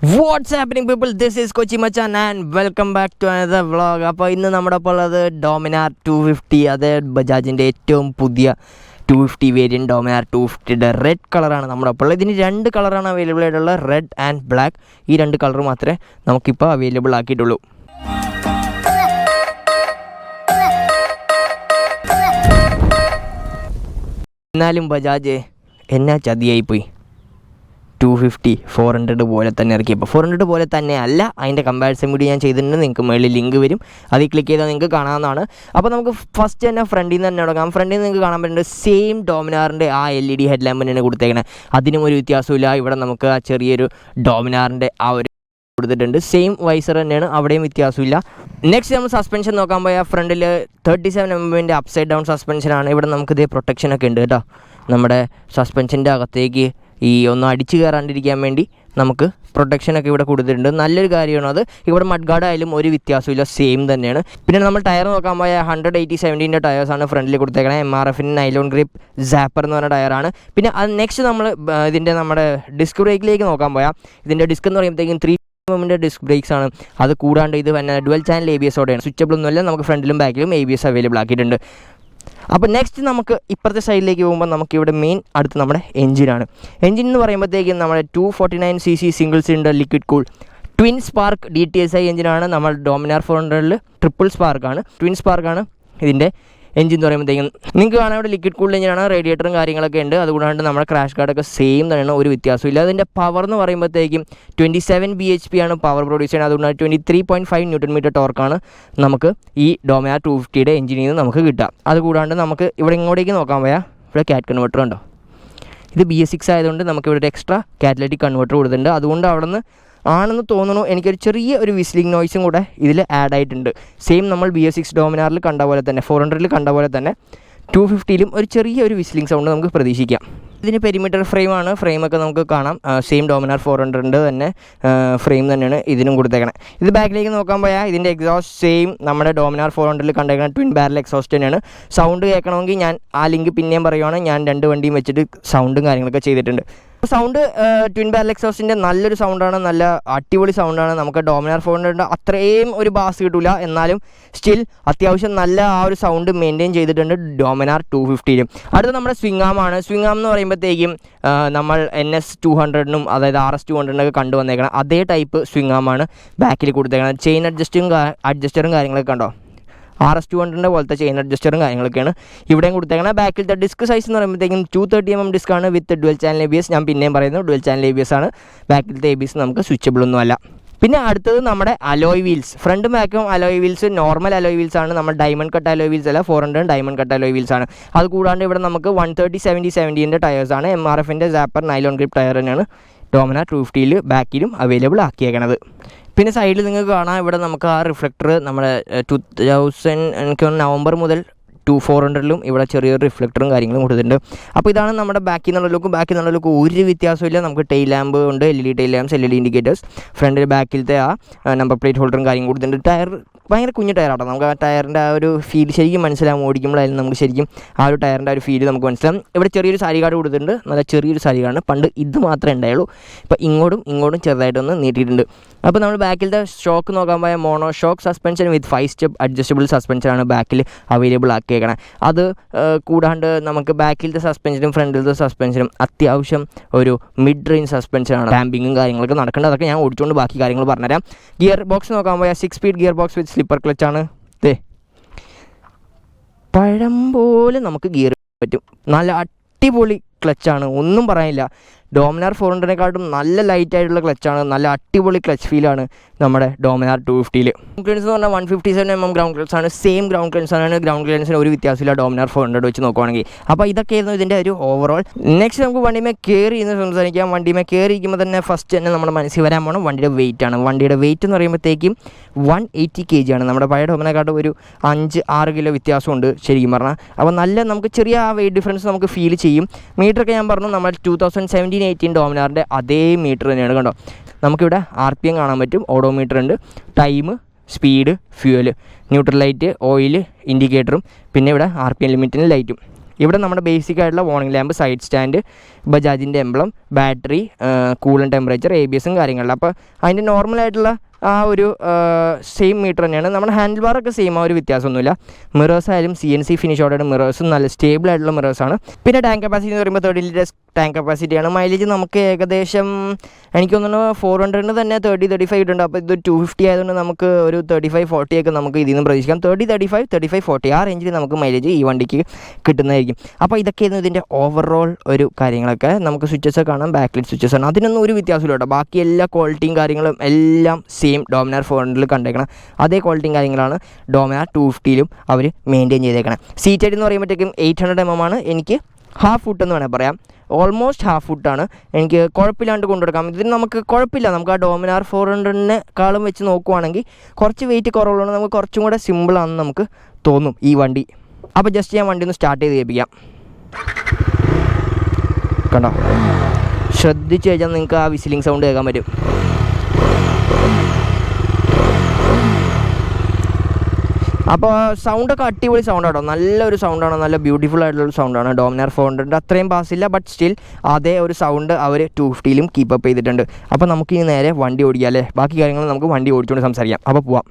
What's happening people? This is Kochi Machan and welcome back to another vlog. അപ്പോൾ ഇന്ന് നമ്മുടെ ഒപ്പം ഉള്ളത് Dominar 250, അതായത് ബജാജിൻ്റെ ഏറ്റവും പുതിയ 250 വേരിയൻറ്റ് Dominar 250യുടെ റെഡ് കളറാണ് നമ്മുടെ ഒപ്പം ഉള്ളത്. ഇതിന് രണ്ട് കളറാണ് അവൈലബിൾ ആയിട്ടുള്ളത്, റെഡ് ആൻഡ് ബ്ലാക്ക്. ഈ രണ്ട് കളർ മാത്രമേ നമുക്കിപ്പോൾ അവൈലബിൾ ആക്കിയിട്ടുള്ളൂ. എന്നാലും ബജാജ് എന്നാ ചതിയായിപ്പോയി. 250 400 പോലെ തന്നെ ഇറക്കിയപ്പോൾ 400 പോലെ തന്നെ അല്ല, അതിൻ്റെ കമ്പാരിസൺ വീഡിയോ ഞാൻ ചെയ്തിട്ടുണ്ട്. നിങ്ങൾക്ക് മുകളിൽ ലിങ്ക് വരും, അതിൽ ക്ലിക്ക് ചെയ്താൽ നിങ്ങൾക്ക് കാണാവുന്നതാണ്. അപ്പോൾ നമുക്ക് ഫസ്റ്റ് തന്നെ ഫ്രണ്ടിൽ നിന്ന് തന്നെ തുടങ്ങാം. ഫ്രണ്ടിൽ നിന്ന് നിങ്ങൾക്ക് കാണാൻ പറ്റുന്നത് സെയിം ഡോമിനാറിൻ്റെ ആ LED ഹെഡ് ലാമ്പ് തന്നെയാണ് കൊടുത്തേക്കണത്. അതിനും ഒരു വ്യത്യാസമില്ല. ഇവിടെ നമുക്ക് ആ ചെറിയൊരു ഡോമിനാറിൻ്റെ ആ ഒരു കൊടുത്തിട്ടുണ്ട്. സെയിം വൈസർ തന്നെയാണ്, അവിടെയും വ്യത്യാസമില്ല. നെക്സ്റ്റ് നമ്മൾ സസ്പെൻഷൻ നോക്കാൻ പോയാൽ ഫ്രണ്ടിൽ 37 mm അപ്സൈഡ് ഡൗൺ സസ്പെൻഷനാണ്. ഇവിടെ നമുക്ക് ഇതേ പ്രൊട്ടക്ഷനൊക്കെ ഉണ്ട് കേട്ടോ. നമ്മുടെ സസ്പെൻഷൻ്റെ അകത്തേക്ക് ഈ ഒന്ന് അടിച്ചു കയറാണ്ടിരിക്കാൻ വേണ്ടി നമുക്ക് പ്രൊട്ടക്ഷനൊക്കെ ഇവിടെ കൊടുത്തിട്ടുണ്ട്. നല്ലൊരു കാര്യമാണ് അത്. ഇവിടെ മഡ് ഗാർഡ് ആയാലും ഒരു വ്യത്യാസമില്ല, സെയിം തന്നെയാണ്. പിന്നെ നമ്മൾ ടയർ നോക്കാൻ പോയാൽ 180/70 ടയേഴ്സാണ് ഫ്രണ്ടിൽ കൊടുത്തേക്കണത്. MRFൻ്റെ നൈലോൺ ഗ്രിപ്പ് സാപ്പർ എന്ന് പറഞ്ഞ ടയറാണ്. പിന്നെ അത് നെക്സ്റ്റ് നമ്മൾ ഇതിൻ്റെ നമ്മുടെ ഡിസ്ക് ബ്രേക്കിലേക്ക് നോക്കാൻ പോയാൽ ഇതിൻ്റെ ഡിസ്ക് എന്ന് പറയുമ്പോഴത്തേക്കും 3 mm ഡിസ്ക് ബ്രേക്സ് ആണ്. അത് കൂടാണ്ട് ഇത് പിന്നെ ഡുവൽ ചാനൽ ABS-ഓടെയാണ്. സ്വിച്ചബിൾ ഒന്നുമല്ല, നമുക്ക് ഫ്രണ്ടിലും ബാക്കിലും ABS അവൈലബിൾ ആക്കിയിട്ടുണ്ട്. അപ്പോൾ നെക്സ്റ്റ് നമുക്ക് ഇപ്പുറത്തെ സൈഡിലേക്ക് പോകുമ്പോൾ നമുക്കിവിടെ മെയിൻ അടുത്ത് നമ്മുടെ എഞ്ചിനാണ്. എഞ്ചിൻ എന്ന് പറയുമ്പോഴത്തേക്കും നമ്മുടെ 249cc single cylinder liquid cool twin spark DTSI എഞ്ചിനാണ്. നമ്മൾ ഡോമിനാർ 400ൽ ട്രിപ്പിൾ സ്പാർക്കാണ്, ട്വിൻ സ്പാർക്കാണ് ഇതിൻ്റെ എഞ്ചിൻ എന്ന് പറയുമ്പോഴത്തേക്കും. നിങ്ങൾക്ക് കാണാൻ ഇവിടെ ലിക്വിഡ് കൂൾഡ് എഞ്ചിനാണ്, റേഡിയേറ്ററും കാര്യങ്ങളൊക്കെ ഉണ്ട്. അതുകൂടാണ്ട് നമ്മുടെ ക്രാഷ് ഗാർഡൊക്കെ സെയിം തന്നെയാണ്, ഒരു വ്യത്യാസമില്ല. അതിൻ്റെ പവർ എന്ന് പറയുമ്പോഴത്തേക്കും 27 bhp ആണ് പവർ പ്രൊഡ്യൂസ് ചെയ്യുന്നത്. അതുകൊണ്ട് 23.5 Nm ടോർക്കാണ് നമുക്ക് ഈ ഡോമിനാർ 250യുടെ എഞ്ചിനിൽ നിന്ന് നമുക്ക് കിട്ടുക. അതുകൂടാണ്ട് നമുക്ക് ഇവിടെ ഇങ്ങോട്ടേക്ക് നോക്കാൻ പോയാൽ ഇവിടെ കാറ്റ് കൺവെർട്ടർ ഉണ്ടോ. ഇത് BS6 ആയതുകൊണ്ട് നമുക്ക് ഇവിടെ ഒരു എക്സ്ട്രാ കാറ്റലറ്റിക് കൺവെർട്ടർ കൊടുത്തിട്ടുണ്ട്. അതുകൊണ്ട് അവിടെ നിന്ന് ആണെന്ന് തോന്നുന്നു, എനിക്കൊരു ചെറിയ ഒരു വിസ്ലിംഗ് നോയ്സും കൂടെ ഇതിൽ ആഡ് ആയിട്ടുണ്ട്. സെയിം നമ്മൾ BS6 ഡോമിനാറിൽ കണ്ട പോലെ തന്നെ 400ൽ കണ്ട പോലെ തന്നെ 250ലും ഒരു ചെറിയ ഒരു വിസ്ലിംഗ് സൗണ്ട് നമുക്ക് പ്രതീക്ഷിക്കാം. ഇതിന് പെരിമീറ്റർ ഫ്രെയിമാണ്. ഫ്രെയിമൊക്കെ നമുക്ക് കാണാം, സെയിം ഡോമിനാർ 400ൻ്റെ തന്നെ ഫ്രെയിം തന്നെയാണ് ഇതിനും കൊടുത്തേക്കണേ. ഇത് ബാക്കിലേക്ക് നോക്കാൻ പോയാൽ ഇതിൻ്റെ എക്സോസ്റ്റ് സെയിം നമ്മുടെ ഡോമിനാർ 400ൽ കണ്ടേക്കണ ട്വിൻ ബാരൽ എക്സോസ്റ്റ് തന്നെയാണ്. സൗണ്ട് കേൾക്കണമെങ്കിൽ ഞാൻ ആ ലിങ്ക് പിന്നെയും പറയുവാണ്. ഞാൻ രണ്ട് വണ്ടിയും വെച്ചിട്ട് സൗണ്ടും കാര്യങ്ങളൊക്കെ ചെയ്തിട്ടുണ്ട്. സൗണ്ട് ട്വിൻ ബാരൽ എക്സോസ്റ്റിൻ്റെ നല്ലൊരു സൗണ്ടാണ്, നല്ല അടിപൊളി സൗണ്ടാണ്. നമുക്ക് ഡോമിനാർ 400 അത്രയും ഒരു ബാസ് കിട്ടില്ല, എന്നാലും സ്റ്റിൽ അത്യാവശ്യം നല്ല ആ ഒരു സൗണ്ട് മെയിൻറ്റെയിൻ ചെയ്തിട്ടുണ്ട് ഡോമിനാർ 250ലും. അടുത്ത നമ്മുടെ സ്വിംഗ് ആമാണ്. സ്വിംഗ് ആം എന്ന് പറയുമ്പോഴത്തേക്കും നമ്മൾ NS 200നും അതായത് RS 200 കണ്ടുവന്നേക്കണം അതേ ടൈപ്പ് സ്വിംഗ് ആമാണ് ബാക്കിൽ കൊടുത്തേക്കണം. ചെയിൻ അഡ്ജസ്റ്ററും കാര്യങ്ങളൊക്കെ കണ്ടോ, RS 200 പോലത്തെ ചെയിൻ അഡ്ജസ്റ്ററും കാര്യങ്ങളൊക്കെയാണ് ഇവിടെയും കൊടുത്തേക്കണം. ബാക്കിലത്തെ ഡിസ്ക് സൈസ് എന്ന് പറയുമ്പോഴത്തേക്കും 230 mm ഡിസ്ക്കാണ് വിത്ത് ഡുവൽ ചാനൽ ABS. ഞാൻ പിന്നെയും പറയുന്നു, ഡുവൽ ചാനൽ ABS ആണ്. ബാക്കിലത്തെ ABS നമുക്ക് സ്വിച്ചബിൾ ഒന്നും അല്ല. പിന്നെ അടുത്തത് നമ്മുടെ അലോയ് വീൽസ്. ഫ്രണ്ടും ബാക്കും alloy wheels normal alloy wheels ആണ്. നമ്മൾ ഡയമണ്ട് കട്ട് അലോയ് വീൽസ് അല്ല, 400 ഡയമണ്ട് കട്ട് അലോയ് വീൽസ് ആണ്. അത് കൂടാണ്ട് ഇവിടെ നമുക്ക് 130/70 ടയേഴ്സാണ്. MRFൻ്റെ സാപ്പർ നൈലോൺ ഗ്രിപ്പ് ടയർ തന്നെയാണ് ഡോമിനാർ 250ൽ ബാക്കിലും അവൈലബിൾ ആക്കിയേക്കണത്. പിന്നെ സൈഡിൽ നിങ്ങൾക്ക് കാണാം ഇവിടെ നമുക്ക് ആ റിഫ്ലക്ടർ നമ്മുടെ 2000 എനിക്ക് നവംബർ മുതൽ 400ലും ഇവിടെ ചെറിയൊരു റിഫ്ലക്ടറും കാര്യങ്ങളും കൊടുത്തിട്ടുണ്ട്. അപ്പോൾ ഇതാണ് നമ്മുടെ ബാക്കിൽ നിന്നുള്ള ലുക്ക്. ബാക്കിൽ നിന്നുള്ള ലുക്ക് ഒരു വ്യത്യാസമില്ല. നമുക്ക് ടെയിൽ ലാമ്പ് ഉണ്ട്, LED tail lamps, LED indicators. ഫ്രണ്ടിൽ ബാക്കിലത്തെ ആ നമ്പർ പ്ലേറ്റ് ഹോൾഡറും കാര്യങ്ങളും കൊടുത്തിട്ടുണ്ട്. ടയർ ഭയങ്കര കുഞ്ഞു ടയറാട്ടോ. നമുക്ക് ആ ടയറിൻ്റെ ആ ഒരു ഫീൽ ശരിക്കും മനസ്സിലാവും. ഓടിക്കുമ്പോഴായാലും നമുക്ക് ശരിക്കും ആ ഒരു ടയറിൻ്റെ ആ ഒരു ഫീൽ നമുക്ക് മനസ്സിലാവും. ഇവിടെ ചെറിയൊരു സാരി കാർഡ് കൊടുത്തിട്ടുണ്ട്, നല്ല ചെറിയൊരു സാരി കാർഡ്. പണ്ട് ഇത് മാത്രമേ ഉണ്ടായുള്ളൂ, ഇപ്പോൾ ഇങ്ങോട്ടും ചെറുതായിട്ടൊന്ന് നീട്ടിയിട്ടുണ്ട്. അപ്പോൾ നമ്മൾ ബാക്കിലത്തെ ഷോക്ക് നോക്കാൻ പോയാൽ മോണോ ഷോക്ക് സസ്പെൻഷൻ വിത്ത് 5 സ്റ്റെപ്പ് അഡ്ജസ്റ്റബിൾ സസ്പെൻഷനാണ് ബാക്കിൽ അവൈലബിൾ ആക്കിയേക്കണേ. അത് കൂടാണ്ട് നമുക്ക് ബാക്കിലത്തെ സസ്പെൻഷനും ഫ്രണ്ടിലത്തെ സസ്പെൻഷനും അത്യാവശ്യം ഒരു മിഡ് റേഞ്ച് സസ്പെൻഷനാണ്. റാമ്പിങ്ങും കാര്യങ്ങളൊക്കെ നടക്കേണ്ടത്, അതൊക്കെ ഞാൻ ഓടിച്ചുകൊണ്ട് ബാക്കി കാര്യങ്ങൾ പറഞ്ഞുതരാം. ഗിയർ ബോക്സ് നോക്കാൻ പോയാൽ 6 speed gear box with slipper ക്ലച്ചാണ്. പഴം പോലെ നമുക്ക് ഗിയർ പറ്റും. നല്ല അടിപൊളി ക്ലച്ചാണ്, ഒന്നും പറയാനില്ല. ഡോമിനാർ 400നെക്കാട്ടും നല്ല ലൈറ്റായിട്ടുള്ള ക്ലച്ചാണ്, നല്ല അടിപൊളി ക്ലച്ച് ഫീലാണ് നമ്മുടെ ഡോമിനാർ 250ൽ. ഗ്രൗണ്ട് ക്ലിയൻസ് എന്ന് പറഞ്ഞാൽ 157 mm ഗ്രൗണ്ട് ക്ലിയൻസ് ആണ്. സെയിം ഗ്രൗണ്ട് ക്ലിയൻസ് ആണ്. ഗ്രൗണ്ട് ക്ലിയൻസിന് ഒരു വ്യത്യാസമില്ല ഡോമിനാർ 400 വെച്ച് നോക്കുവാണെങ്കിൽ. അപ്പോൾ ഇതൊക്കെയായിരുന്നു ഇതിൻ്റെ ഒരു ഓവറോൾ. നെക്സ്റ്റ് നമുക്ക് വണ്ടിമേ കയറി ഇന്ന് സംസാരിക്കാം. വണ്ടിമേ കയറിയിരിക്കുമ്പോൾ തന്നെ ഫസ്റ്റ് തന്നെ നമ്മുടെ മനസ്സിൽ വരാൻ പോകണം വണ്ടിയുടെ വെയിറ്റ് ആണ്. വണ്ടിയുടെ വെയിറ്റ് എന്ന് പറയുമ്പോഴത്തേക്കും 180 kg ആണ്. നമ്മുടെ പഴയ ഡോമിനെക്കാട്ടും ഒരു 5-6 കിലോ വ്യത്യാസമുണ്ട് ശരിക്കും പറഞ്ഞാൽ. അപ്പോൾ നല്ല നമുക്ക് ചെറിയ ആ വെയിറ്റ് ഡിഫറൻസ് നമുക്ക് ഫീൽ ചെയ്യും. മീറ്ററൊക്കെ ഞാൻ പറഞ്ഞു നമ്മൾ 2017-18 ഡോമിനാറിൻ്റെ അതേ മീറ്റർ തന്നെയാണ്. കണ്ടോ, നമുക്കിവിടെ RPM കാണാൻ പറ്റും, ഓഡോമീറ്റർ ഉണ്ട്, time, speed, fuel, neutral light, oil, ഇൻഡിക്കേറ്ററും, പിന്നെ ഇവിടെ RPM ലിമിറ്റിന് ലൈറ്റും. ഇവിടെ നമ്മുടെ ബേസിക് ആയിട്ടുള്ള വാർണിംഗ് ലാമ്പ്, സൈഡ് സ്റ്റാൻഡ്, ബജാജിൻ്റെ emblem, battery, coolant temperature, ABS കാര്യങ്ങളിൽ. അപ്പോൾ അതിൻ്റെ നോർമലായിട്ടുള്ള ആ ഒരു സെയിം മീറ്റർ തന്നെയാണ്. നമ്മുടെ ഹാൻഡിൽ ബാറൊക്കെ സെയിം, ആ ഒരു വ്യത്യാസമൊന്നുമില്ല. മിറേഴ്സ് ആയാലും CNC ഫിനിഷോടെ മിറേഴ്സും നല്ല സ്റ്റേബിൾ ആയിട്ടുള്ള മിറേഴ്സാണ്. പിന്നെ ടാങ്ക് കപ്പാസിറ്റി എന്ന് പറയുമ്പോൾ 30 ലിറ്റേഴ്സ് ടാങ്ക് കപ്പാസിറ്റിയാണ്. മൈലേജ് നമുക്ക് ഏകദേശം എനിക്ക് തോന്നുന്നു 400 തന്നെ 30-35 ഇട്ടുണ്ട്. അപ്പോൾ ഇത് 250 ആയതുകൊണ്ട് നമുക്ക് ഒരു 35-40 ഒക്കെ നമുക്ക് ഇതിൽ നിന്ന് പ്രതീക്ഷിക്കാം. 30-35-35-40 ആ റേഞ്ചിൽ നമുക്ക് മൈലേജ് ഈ വണ്ടിക്ക് കിട്ടുന്നതായിരിക്കും. അപ്പോൾ ഇതൊക്കെയായിരുന്നു ഇതിൻ്റെ ഓവറോൾ ഒരു കാര്യങ്ങളൊക്കെ. നമുക്ക് സ്വിച്ചസ് കാണാം, ബാക്ക്ലൈറ്റ് സ്വിച്ചസ് ആണ്. അതിനൊന്നും ഒരു വ്യത്യാസമില്ല കേട്ടോ. ബാക്കി എല്ലാ ക്വാളിറ്റിയും കാര്യങ്ങളും എല്ലാം സെയിം ഡോമിനാർ 400 കണ്ടേക്കണം അതേ ക്വാളിറ്റിയും കാര്യങ്ങളാണ് ഡോമിനാർ 250ലും അവർ മെയിൻറ്റെയിൻ ചെയ്തേക്കണം. സീറ്റ് ഹൈറ്റ് എന്ന് പറയുമ്പോഴത്തേക്കും 800 mm ആണ്. എനിക്ക് ഹാഫ് ഫുട്ട് എന്ന് വേണമെങ്കിൽ പറയാം, ഓൾമോസ്റ്റ് ഹാഫ് ഫുട്ടാണ്. എനിക്ക് കുഴപ്പമില്ലാണ്ട് കൊണ്ടുകൊടുക്കാം. ഇതിന് നമുക്ക് കുഴപ്പമില്ല. നമുക്ക് ആ ഡോമിനാർ 400-നെക്കാളും വെച്ച് നോക്കുവാണെങ്കിൽ കുറച്ച് വെയിറ്റ് കുറവുള്ളതുകൊണ്ട് നമുക്ക് കുറച്ചും കൂടെ സിമ്പിളാണെന്ന് നമുക്ക് തോന്നും ഈ വണ്ടി. അപ്പോൾ ജസ്റ്റ് ഞാൻ വണ്ടി ഒന്ന് സ്റ്റാർട്ട് ചെയ്ത് കേൾപ്പിക്കാം. കണ്ടോ, ശ്രദ്ധിച്ച് കഴിഞ്ഞാൽ നിങ്ങൾക്ക് ആ വിസിലിംഗ് സൗണ്ട് കേൾക്കാൻ പറ്റും. അപ്പോൾ സൗണ്ടൊക്കെ അടിപൊളി സൗണ്ടാണോ, നല്ലൊരു സൗണ്ടാണ്, നല്ല ബ്യൂട്ടിഫുൾ ആയിട്ടുള്ളൊരു സൗണ്ടാണ്. ഡോമിനാർ 400 അത്രയും പാസില്ല, ബട്ട് സ്റ്റിൽ അതേ ഒരു സൗണ്ട് അവർ 250ലും കീപ്പപ്പ് ചെയ്തിട്ടുണ്ട്. അപ്പോൾ നമുക്ക് ഇനി നേരെ വണ്ടി ഓടിക്കാം അല്ലേ. ബാക്കി കാര്യങ്ങൾ നമുക്ക് വണ്ടി ഓടിച്ചുകൊണ്ട് സംസാരിക്കാം. അപ്പോൾ പോവാം.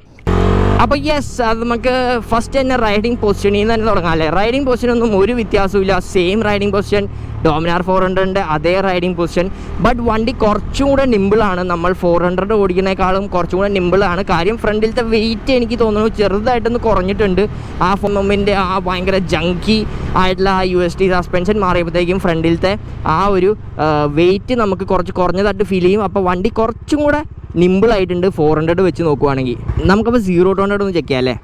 അപ്പോൾ യെസ്, അത് നമുക്ക് ഫസ്റ്റ് തന്നെ റൈഡിങ് പൊസിഷനിൽ നിന്ന് തന്നെ തുടങ്ങാം അല്ലേ. റൈഡിങ് പൊസിഷനൊന്നും ഒരു വ്യത്യാസമില്ല, സെയിം റൈഡിങ് പൊസിഷൻ, ഡോമിനാർ 400-ൻ്റെ അതേ റൈഡിങ് പൊസിഷൻ. ബട്ട് വണ്ടി കുറച്ചും കൂടെ നിമ്പിളാണ്. നമ്മൾ 400 ഓടിക്കുന്നതിനേക്കാളും കുറച്ചും കൂടെ നിമ്പിളാണ്. കാര്യം ഫ്രണ്ടിലത്തെ വെയിറ്റ് എനിക്ക് തോന്നുന്നു ചെറുതായിട്ടൊന്ന് കുറഞ്ഞിട്ടുണ്ട്. ആ ഫോമിൻ്റെ ആ ഭയങ്കര ജങ്കി ആയിട്ടുള്ള ആ USD സസ്പെൻഷൻ മാറിയപ്പോഴത്തേക്കും ഫ്രണ്ടിലത്തെ ആ ഒരു വെയിറ്റ് നമുക്ക് കുറച്ച് കുറഞ്ഞതായിട്ട് ഫീൽ ചെയ്യും. അപ്പോൾ വണ്ടി കുറച്ചും കൂടെ നിമ്പിളായിട്ടുണ്ട് 400 വെച്ച് നോക്കുവാണെങ്കിൽ. നമുക്കപ്പോൾ 0-100 ഒന്ന് ചെക്ക് ചെയ്യാം അല്ലേ.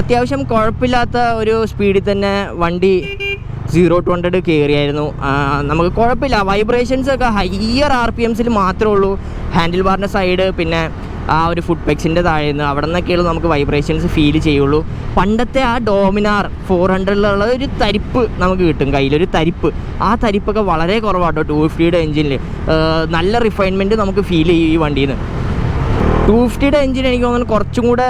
അത്യാവശ്യം കുഴപ്പമില്ലാത്ത ഒരു സ്പീഡിൽ തന്നെ വണ്ടി 0-100 കയറിയായിരുന്നു. നമുക്ക് കുഴപ്പമില്ല. വൈബ്രേഷൻസൊക്കെ ഹയർ RPMസിൽ മാത്രമേ ഉള്ളൂ. ഹാൻഡിൽ ബാറിൻ്റെ സൈഡ്, പിന്നെ ആ ഒരു ഫുഡ് പെക്സിൻ്റെ താഴെ നിന്ന് അവിടെ നിന്നൊക്കെയുള്ളൂ നമുക്ക് വൈബ്രേഷൻസ് ഫീൽ ചെയ്യുള്ളൂ. പണ്ടത്തെ ആ ഡോമിനാർ 400-ലുള്ള ഒരു തരിപ്പ് നമുക്ക് കിട്ടും, കയ്യിലൊരു തരിപ്പ്. ആ തരിപ്പൊക്കെ വളരെ കുറവാട്ടോ 250-യുടെ എഞ്ചിനിൽ. നല്ല റിഫൈൻമെൻറ്റ് നമുക്ക് ഫീൽ ചെയ്യും ഈ വണ്ടിയിൽ നിന്ന്. 250-യുടെ എഞ്ചിൻ എനിക്ക് തോന്നുന്നു കുറച്ചും കൂടെ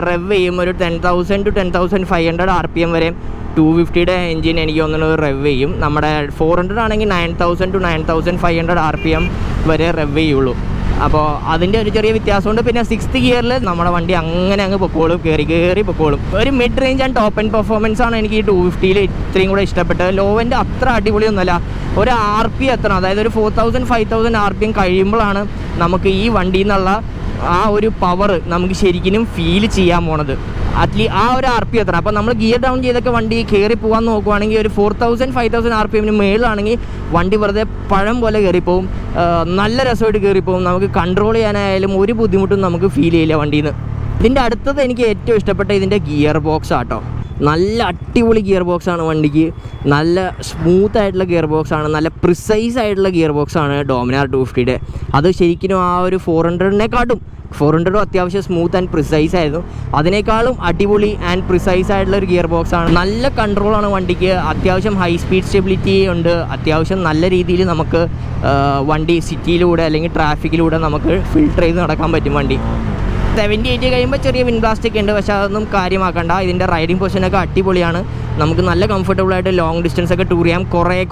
റെവ് ചെയ്യും. ഒരു 10,000 to 10,500 RPM വരെ 250-യുടെ എഞ്ചിൻ എനിക്ക് തോന്നുന്നു റെവ് ചെയ്യും. നമ്മുടെ 400 ആണെങ്കിൽ 9,000 to 9,500 RPM വരെ റെവ് ചെയ്യുള്ളൂ. അപ്പോൾ അതിൻ്റെ ഒരു ചെറിയ വ്യത്യാസമുണ്ട്. പിന്നെ 6th ഗിയറിൽ നമ്മുടെ വണ്ടി അങ്ങനെ അങ്ങ് പൊക്കോളും, കയറി പൊക്കോളും. ഒരു mid range and top end performance ആണ് എനിക്ക് ഈ 250-ൽ ഇത്രയും കൂടെ ഇഷ്ടപ്പെട്ടത്. ലോ എൻഡ് അത്ര അടിപൊളിയൊന്നുമല്ല. ഒരു RPM എത്തണം, അതായത് ഒരു 4,000-5,000 RPM കഴിയുമ്പോഴാണ് നമുക്ക് ഈ വണ്ടിയിൽ നിന്നുള്ള ആ ഒരു പവർ നമുക്ക് ശരിക്കും ഫീൽ ചെയ്യാൻ പോണത്. ആ ഒരു RPM എത്തണം. അപ്പോൾ നമ്മൾ ഗിയർ ഡൗൺ ചെയ്തൊക്കെ വണ്ടി കയറി പോകാൻ നോക്കുവാണെങ്കിൽ ഒരു 4,000-5,000 RPM മേളിലാണെങ്കിൽ വണ്ടി വെറുതെ പഴം പോലെ കയറിപ്പോവും. നല്ല രസമായിട്ട് കയറിപ്പോവും. നമുക്ക് കൺട്രോൾ ചെയ്യാനായാലും ഒരു ബുദ്ധിമുട്ടും നമുക്ക് ഫീൽ ചെയ്യില്ല വണ്ടിയിൽ നിന്ന്. ഇതിൻ്റെ അടുത്തത് എനിക്ക് ഏറ്റവും ഇഷ്ടപ്പെട്ട ഇതിൻ്റെ ഗിയർ ബോക്സ് ആട്ടോ. നല്ല അടിപൊളി ഗിയർ ബോക്സാണ് വണ്ടിക്ക്. നല്ല സ്മൂത്ത് ആയിട്ടുള്ള ഗിയർ ബോക്സാണ്, നല്ല പ്രിസൈസ് ആയിട്ടുള്ള ഗിയർ ബോക്സാണ് ഡോമിനാർ 250-യുടെ. അത് ശരിക്കും ആ ഒരു 400-നെക്കാട്ടും 400 അത്യാവശ്യം സ്മൂത്ത് ആൻഡ് പ്രിസൈസ് ആയിരുന്നു. അതിനേക്കാളും അടിപൊളി ആൻഡ് പ്രിസൈസ് ആയിട്ടുള്ള ഒരു ഗിയർ ബോക്സാണ്. നല്ല കൺട്രോളാണ് വണ്ടിക്ക്. അത്യാവശ്യം ഹൈ സ്പീഡ് സ്റ്റെബിലിറ്റി ഉണ്ട്. അത്യാവശ്യം നല്ല രീതിയിൽ നമുക്ക് വണ്ടി സിറ്റിയിലൂടെ അല്ലെങ്കിൽ ട്രാഫിക്കിലൂടെ നമുക്ക് ഫിൽട്ടർ ചെയ്ത് നടക്കാൻ പറ്റും വണ്ടി. 70-80 കഴിയുമ്പോൾ ചെറിയ വിൻ ബ്ലാസ്റ്റൊക്കെ ഉണ്ട്, പക്ഷേ അതൊന്നും കാര്യമാക്കണ്ട. ഇതിൻ്റെ റൈഡിങ് പൊസിഷനൊക്കെ അടിപൊളിയാണ്. നമുക്ക് നല്ല കംഫർട്ടബിളായിട്ട് ലോങ് ഡിസ്റ്റൻസ് ഒക്കെ ടൂർ ചെയ്യാം.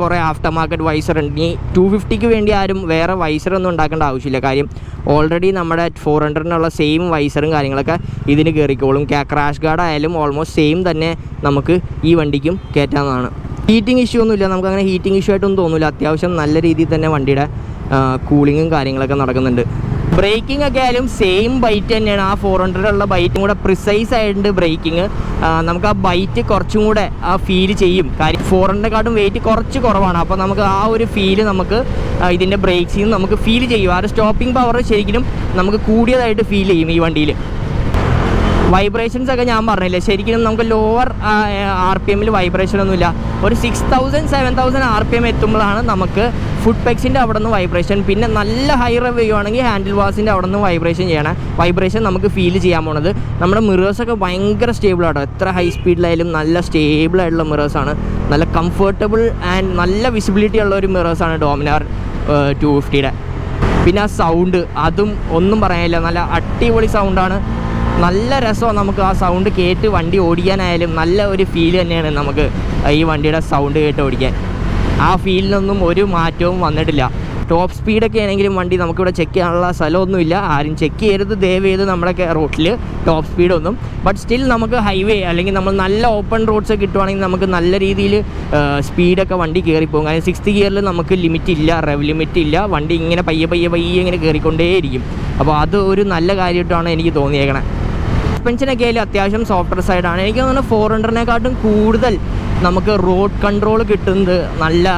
കുറേ ആഫ്റ്റർ മാർക്കറ്റ് വൈസർ ഉണ്ട്. ഈ 250-ക്ക് വേണ്ടി ആരും വേറെ വൈസറൊന്നും ഉണ്ടാക്കേണ്ട ആവശ്യമില്ല. കാര്യം ഓൾറെഡി നമ്മുടെ 400-നുള്ള സെയിം വൈസറും കാര്യങ്ങളൊക്കെ ഇതിന് കയറിക്കോളും. ക്രാഷ് ഗാർഡ് ആയാലും ഓൾമോസ്റ്റ് സെയിം തന്നെ നമുക്ക് ഈ വണ്ടിക്കും കയറ്റാവുന്നതാണ്. ഹീറ്റിംഗ് ഇഷ്യൂ ഒന്നുമില്ല, നമുക്കങ്ങനെ ഹീറ്റിംഗ് ഇഷ്യൂ ആയിട്ടൊന്നും തോന്നില്ല. അത്യാവശ്യം നല്ല രീതിയിൽ തന്നെ വണ്ടിയുടെ കൂളിങ്ങും കാര്യങ്ങളൊക്കെ നടക്കുന്നുണ്ട്. ബ്രേക്കിംഗ് ഒക്കെ ആയാലും സെയിം ബൈറ്റ് തന്നെയാണ്. ആ 400-ലുള്ള ബൈറ്റും കൂടെ പ്രിസൈസ് ആയിട്ടുണ്ട് ബ്രേക്കിംഗ്. നമുക്ക് ആ ബൈറ്റ് കുറച്ചും കൂടെ ആ ഫീൽ ചെയ്യും. കാര്യം 400-നെക്കാട്ടും വെയിറ്റ് കുറച്ച് കുറവാണ്. അപ്പോൾ നമുക്ക് ആ ഒരു ഫീല് നമുക്ക് ഇതിൻ്റെ ബ്രേക്സിൽ നിന്ന് നമുക്ക് ഫീൽ ചെയ്യും. ആ ഒരു സ്റ്റോപ്പിംഗ് പവർ ശരിക്കും നമുക്ക് കൂടിയതായിട്ട് ഫീൽ ചെയ്യും ഈ വണ്ടിയിൽ. വൈബ്രേഷൻസ് ഒക്കെ ഞാൻ പറഞ്ഞില്ലേ, ശരിക്കും നമുക്ക് ലോവർ RPMൽ വൈബ്രേഷൻ ഒന്നുമില്ല. ഒരു 6,000-7,000 RPM എത്തുമ്പോഴാണ് നമുക്ക് ഫുഡ് പെക്സിൻ്റെ അവിടെ നിന്ന് വൈബ്രേഷൻ, പിന്നെ നല്ല ഹൈ റിവ്യൂ ആണെങ്കിൽ ഹാൻഡിൽ ബാസിൻ്റെ അവിടെ നിന്ന് വൈബ്രേഷൻ ചെയ്യണം. വൈബ്രേഷൻ നമുക്ക് ഫീൽ ചെയ്യാൻ പോണത്. നമ്മുടെ മിറേഴ്സൊക്കെ ഭയങ്കര സ്റ്റേബിൾ ആട്ടോ. എത്ര ഹൈ സ്പീഡിലായാലും നല്ല സ്റ്റേബിൾ ആയിട്ടുള്ള മിറേഴ്സാണ്. നല്ല കംഫർട്ടബിൾ ആൻഡ് നല്ല വിസിബിലിറ്റി ഉള്ള ഒരു മിറേഴ്സാണ് ഡോമിനാർ 250യുടെ. പിന്നെ ആ സൗണ്ട്, അതും ഒന്നും പറയാനില്ല, നല്ല അടിപൊളി സൗണ്ടാണ്. നല്ല രസമാണ് നമുക്ക് ആ സൗണ്ട് കേട്ട് വണ്ടി ഓടിക്കാനായാലും നല്ല ഒരു ഫീൽ തന്നെയാണ് നമുക്ക് ഈ വണ്ടിയുടെ സൗണ്ട് കേട്ട് ഓടിക്കാൻ. ആ ഫീലിനൊന്നും ഒരു മാറ്റവും വന്നിട്ടില്ല. ടോപ്പ് സ്പീഡൊക്കെ ആണെങ്കിലും വണ്ടി നമുക്കിവിടെ ചെക്ക് ചെയ്യാനുള്ള സ്ഥലമൊന്നുമില്ല. ആരും ചെക്ക് ചെയ്യരുത് ദയവ് ചെയ്ത് നമ്മുടെ റോട്ടിൽ ടോപ്പ് സ്പീഡൊന്നും. ബട്ട് സ്റ്റിൽ നമുക്ക് ഹൈവേ അല്ലെങ്കിൽ നമ്മൾ നല്ല ഓപ്പൺ റോഡ്സ് കിട്ടുവാണെങ്കിൽ നമുക്ക് നല്ല രീതിയിൽ സ്പീഡൊക്കെ വണ്ടി കയറിപ്പോകും. കാരണം 6th ഗിയറിൽ നമുക്ക് ലിമിറ്റ് ഇല്ല, റെവ് ലിമിറ്റ് ഇല്ല. വണ്ടി ഇങ്ങനെ പയ്യെ ഇങ്ങനെ കയറിക്കൊണ്ടേയിരിക്കും. അപ്പോൾ അത് ഒരു നല്ല കാര്യമായിട്ടാണ് എനിക്ക് തോന്നിയേക്കണേ. സസ്പെൻഷനൊക്കെ ആയാലും അത്യാവശ്യം സോഫ്റ്റ്വെയർ സൈഡാണ്. എനിക്ക് തോന്നുന്നു 400നെക്കാട്ടും കൂടുതൽ നമുക്ക് റോഡ് കൺട്രോൾ കിട്ടുന്നത്. നല്ല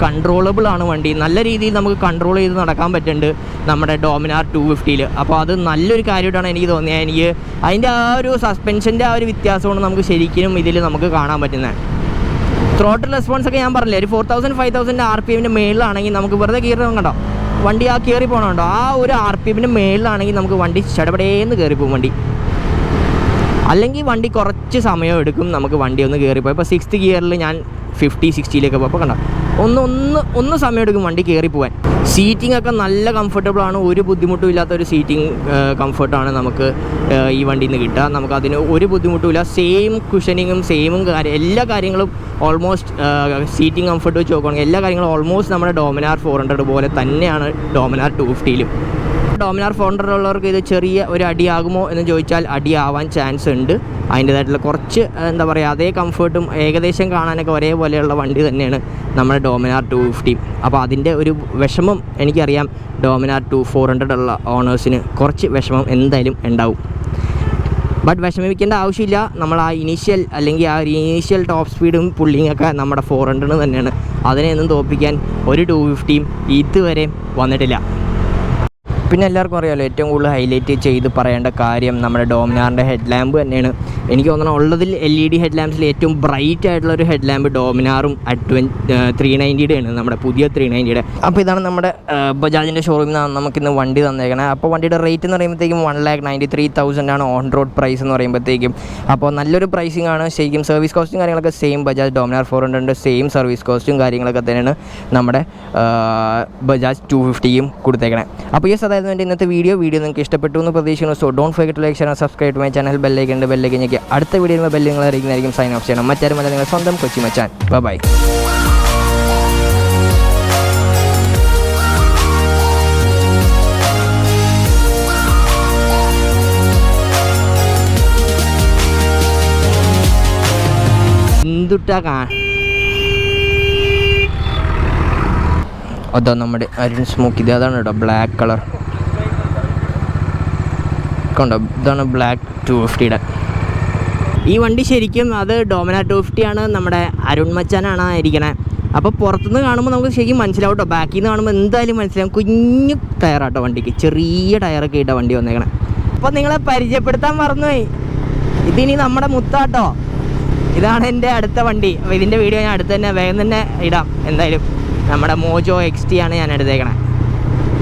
കൺട്രോളബിൾ ആണ് വണ്ടി. നല്ല രീതിയിൽ നമുക്ക് കൺട്രോൾ ചെയ്ത് നടക്കാൻ പറ്റുന്നുണ്ട് നമ്മുടെ ഡോമിനാർ 250യിൽ. അപ്പോൾ അത് നല്ലൊരു കാര്യമായിട്ടാണ് എനിക്ക് തോന്നിയത്. എനിക്ക് അതിൻ്റെ ആ ഒരു സസ്പെൻഷൻ്റെ ആ ഒരു വ്യത്യാസമാണ് നമുക്ക് ശരിക്കും ഇതിൽ നമുക്ക് കാണാൻ പറ്റുന്നത്. ത്രോട്ടിൽ റെസ്പോൺസൊക്കെ ഞാൻ പറഞ്ഞില്ലേ, ഒരു 4000-5000 RPMൻ്റെ മേളിലാണെങ്കിൽ നമുക്ക് വെറുതെ കയറി കണ്ടോ, വണ്ടി ആ കയറി പോകണമുണ്ടോ, ആ ഒരു RPMൻ്റെ മേളിലാണെങ്കിൽ നമുക്ക് വണ്ടി ചടപടേന്ന് കയറിപ്പോകും വണ്ടി. അല്ലെങ്കിൽ വണ്ടി കുറച്ച് സമയം എടുക്കും നമുക്ക് വണ്ടി ഒന്ന് കയറിപ്പോയി. ഇപ്പോൾ 6th ഗിയറിൽ ഞാൻ 50-60 പോയപ്പോൾ കണ്ടോ ഒന്ന് സമയം എടുക്കും വണ്ടി കയറിപ്പോവാൻ. സീറ്റിംഗ് ഒക്കെ നല്ല കംഫർട്ടബിളാണ്. ഒരു ബുദ്ധിമുട്ടും ഇല്ലാത്തൊരു സീറ്റിംഗ് കംഫർട്ടാണ് നമുക്ക് ഈ വണ്ടിയിൽ നിന്ന് കിട്ടുക. നമുക്കതിന് ഒരു ബുദ്ധിമുട്ടുമില്ല. സെയിം കുഷനിങ്ങും സെയിമും എല്ലാ കാര്യങ്ങളും ഓൾമോസ്റ്റ് സീറ്റിംഗ് കംഫർട്ട് വെച്ച് നോക്കുകയാണെങ്കിൽ എല്ലാ കാര്യങ്ങളും ഓൾമോസ്റ്റ് നമ്മുടെ ഡോമിനാർ 400 പോലെ തന്നെയാണ് ഡോമിനാർ 250യിലും. ഡോമിനാർ 400 ഉള്ളവർക്ക് ഇത് ചെറിയ ഒരു അടിയാകുമോ എന്ന് ചോദിച്ചാൽ അടിയാവാൻ ചാൻസ് ഉണ്ട്. അതിൻ്റേതായിട്ടുള്ള കുറച്ച് എന്താ പറയുക, അതേ കംഫർട്ടും ഏകദേശം കാണാനൊക്കെ ഒരേപോലെയുള്ള വണ്ടി തന്നെയാണ് നമ്മുടെ ഡോമിനാർ 250. അപ്പോൾ അതിൻ്റെ ഒരു വിഷമം എനിക്കറിയാം. ഡോമിനാർ 400 ഉള്ള ഓണേഴ്സിന് കുറച്ച് വിഷമം എന്തായാലും ഉണ്ടാവും. ബട്ട് വിഷമിക്കേണ്ട ആവശ്യമില്ല. നമ്മൾ ആ ഇനീഷ്യൽ അല്ലെങ്കിൽ ആ ഒരു ഇനീഷ്യൽ ടോപ്പ് സ്പീഡും പുള്ളിങ്ങൊക്കെ നമ്മുടെ 400 തന്നെയാണ്. അതിനെയൊന്നും തോൽപ്പിക്കാൻ ഒരു 250യും ഇതുവരെ വന്നിട്ടില്ല. പിന്നെ എല്ലാവർക്കും അറിയാമല്ലോ, ഏറ്റവും കൂടുതൽ ഹൈലൈറ്റ് ചെയ്ത് പറയേണ്ട കാര്യം നമ്മുടെ ഡോമിനാറിൻ്റെ ഹെഡ് ലാമ്പ് തന്നെയാണ്. എനിക്ക് തോന്നുന്നു ഉള്ളതിൽ LED ഹെഡ് ലാമ്പ്സിൽ ഏറ്റവും ബ്രൈറ്റ് ആയിട്ടുള്ളൊരു ഹെഡ് ലാമ്പ് ഡോമിനാറും 390യുടെയാണ്, നമ്മുടെ പുതിയ 390യുടെ. അപ്പോൾ ഇതാണ് നമ്മുടെ ബജാജിൻ്റെ ഷോറൂമിൽ നിന്നാണ് നമുക്കിന്ന് വണ്ടി തന്നേക്കണേ. അപ്പോൾ വണ്ടിയുടെ റേറ്റ് എന്ന് പറയുമ്പോഴത്തേക്കും 1,93,000 ആണ് ഓൺ റോഡ് പ്രൈസ് എന്ന് പറയുമ്പോഴത്തേക്കും. അപ്പോൾ നല്ലൊരു പ്രൈസിംഗ് ആണ് ശരിക്കും. സർവീസ് കോസ്റ്റും കാര്യങ്ങളൊക്കെ സെയിം ബജാജ് ഡോമിനാർ 400ൻ്റെ സെയിം സർവീസ് കോസ്റ്റും കാര്യങ്ങളൊക്കെ തന്നെയാണ് നമ്മുടെ ബജാജ് 250യും കൊടുത്തേക്കണേ. അപ്പോൾ ഈ അതായത് എൻ്റെ ഇന്നത്തെ വീഡിയോ നിങ്ങൾക്ക് ഇഷ്ടപ്പെട്ടു എന്ന് പ്രതീക്ഷിക്കുന്നു. So don't forget to like, share, subscribe to my channel. Bell icon ഞെക്കി അടുത്ത വീഡിയോയിൽ ബെല്ല് നിങ്ങൾ അറിയിക്കുന്നതായിരിക്കും. സൈൻ ഓഫ് ചെയ്യണം. മറ്റാരുമല്ല, നിങ്ങൾ സ്വന്തം കൊച്ചി മച്ചാൻ. ബൈ. എന്തുട്ടാ അതാ നമ്മുടെ അരുൺ സ്മോക്ക്. അതാണ് കേട്ടോ ബ്ലാക്ക് കളർ കണ്ടോ, ഇതാണ് ബ്ലാക്ക് 250യുടെ. ഈ വണ്ടി ശരിക്കും അത് ഡോമിനാർ 250 ആണ്. നമ്മുടെ അരുൺ മച്ചാനാണ് ഇരിക്കണേ. അപ്പോൾ പുറത്തുനിന്ന് കാണുമ്പോൾ നമുക്ക് ശരിക്കും മനസ്സിലാവും കേട്ടോ. ബാക്കിൽ നിന്ന് കാണുമ്പോൾ എന്തായാലും മനസ്സിലാവും. കുഞ്ഞു ടയറാട്ടോ വണ്ടിക്ക്, ചെറിയ ടയറൊക്കെ ഇട്ടാണ് വണ്ടി വന്നേക്കണേ. അപ്പോൾ നിങ്ങളെ പരിചയപ്പെടുത്താൻ മറന്നുപോയി, ഇതിനി നമ്മുടെ മുത്താട്ടോ. ഇതാണ് എൻ്റെ അടുത്ത വണ്ടി. അപ്പോൾ ഇതിൻ്റെ വീഡിയോ ഞാൻ അടുത്ത് തന്നെ വേഗം തന്നെ ഇടാം എന്തായാലും. നമ്മുടെ മോജോ XT ആണ് ഞാൻ എടുത്തേക്കണേ.